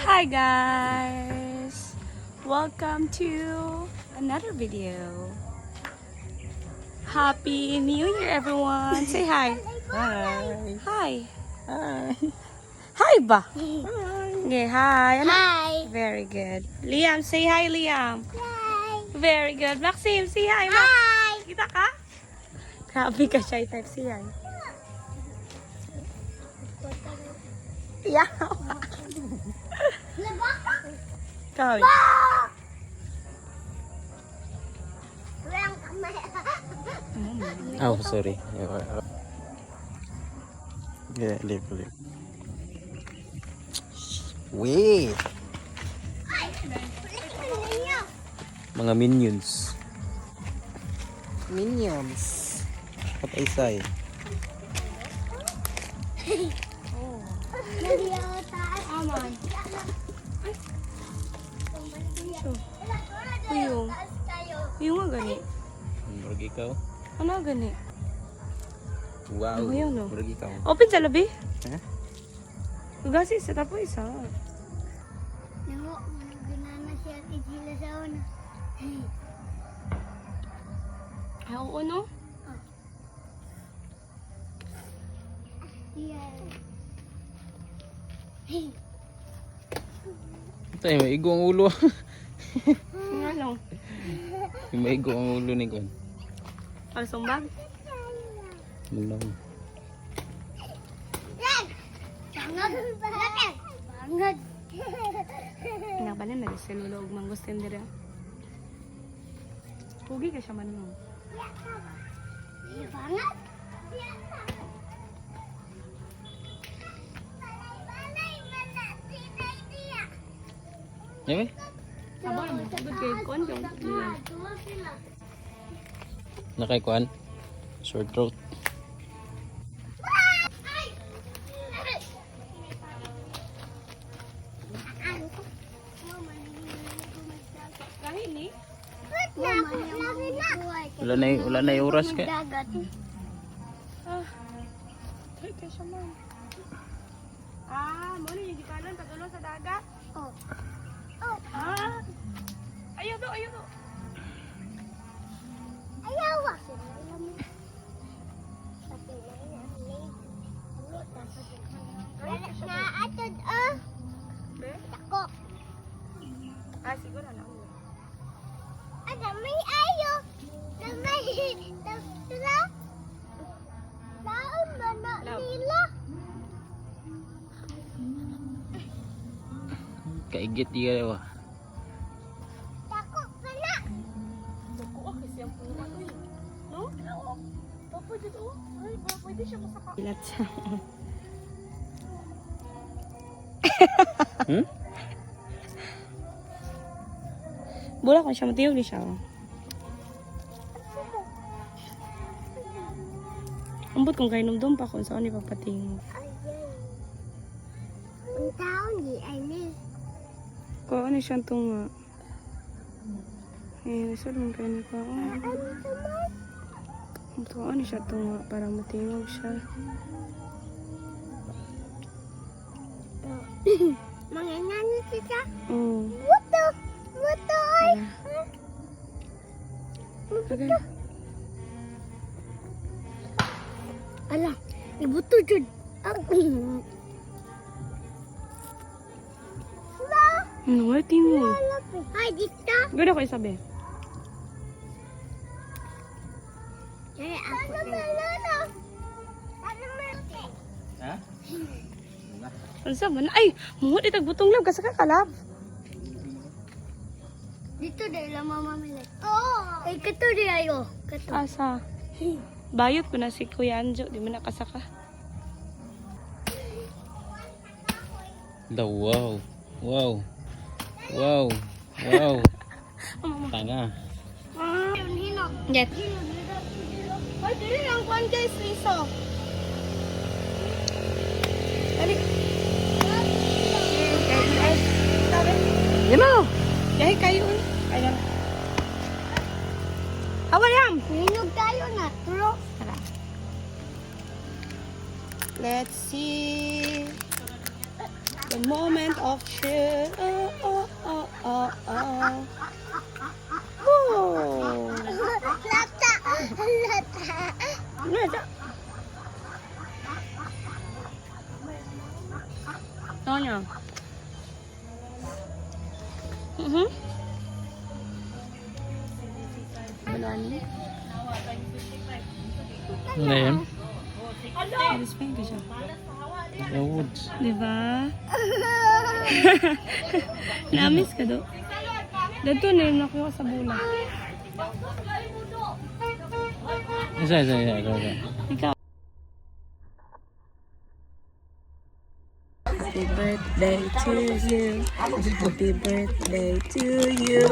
Hi guys! Welcome to another video. Happy New Year everyone! Say hi! Hi. Hi! Hi. Hi ba? Hi. Okay, hi! Ano? Hi. Very good. Liam, say hi Liam! Hi. Very good. Maxim, say hi Max! Hi. Kita ka? Grabe ka shy type, say hi. Yeah! Ikaw. Oh, sorry. Yeah, leave. Wait. Mga minions. Minions. Patay say. Aman. Uyong. Uyong nga gani. Murag ikaw. Ano nga gani? Wow. Ano yun, no? Murag ikaw. Open sa labi? Ha? Ugasi sa tapo isa. Ay, oo no? Tay, maigo ang ulo. Nga lang. Maigo ang ulo ni Gwen. Palsumbag? Mulang. Bangat. Pinabalan na rin sa lulo ug mangustin dira. Pugi ka siya man no. Bangat. Yawe? Sabang mo sagod kay kon yung Nakay kuan. Sore throat. Kahit ni. Wala na yung oras ka. Ah. Ay, kaya siya man. Ah, mo ni yung gikanan pagulong sa dagat. Ah. Ayaw to, ayaw to. Be? Ah, siguro na. Kaigit iya wa. Naku, okay siyang punuan. Uy. No? Pwede to. Ay, pwede siya masaka. Ilat siya. Hmm? Bula ko siya, matiyog ni siya. Ambot kung kayo numdum pa kung saan ipapating mo. Kung ano siyang tunga. Eh, nasa lang kayo ni ko. Kung ano siya tunga para matingog siya. Mga nani kita. Oo. Buto. Buto. Ay. Okay. Alam, ibuto jud. Ano, ay tingog. Ay, dito. Ganda ko isabi. Ay, ako. Ha? Ano sa man? Ay, muhot itag butong lab kasi kakalab. Dito dahil lang mamamilit. Oo. Ay, kato di ayo. Kato. Asa? Bayot ko na si Kuya Anjo, di mo nakasaka. Da, wow. Wow. Wow. Wow. Tanga. Hinog. Get. Ay, dili lang kwan guys, Riso. Dali. Di mo. Dahil kayo. Ayan. Hawayam. Hinog tayo na. Turo. Tara. Let's see the moment of you. Oh, oh, oh, oh. Oh. Lata. Lata. Tonya. Banani. Ano yan? Satisfying ka siya. Awards. Diba? Namis ka do? Dito na yun nakuha sa bula. Isa. Ikaw. Happy birthday to you. Happy birthday to you.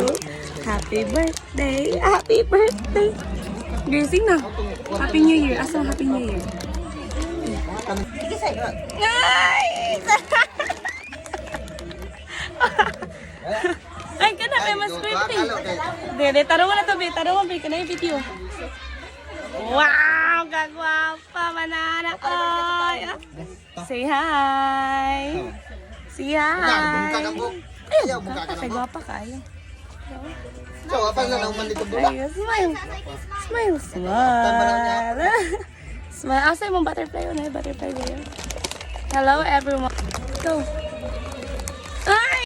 Happy birthday. Happy birthday. Gising na. Happy New Year. Asal Happy New Year? Ay! Ay, ka na. Kaya mas birthday. Dede, tarungan na to, be. Tarungan, be. Ka na yung video. Wow! Kagwapa, manana. Ay! Say hi! Say hi! Ayun, kasi gwapa ka. Ayun. Ayun, smile. Smile, smile. Smile. Asa yung butterfly yun? Butterfly yun. Hello, everyone. Go. Ay!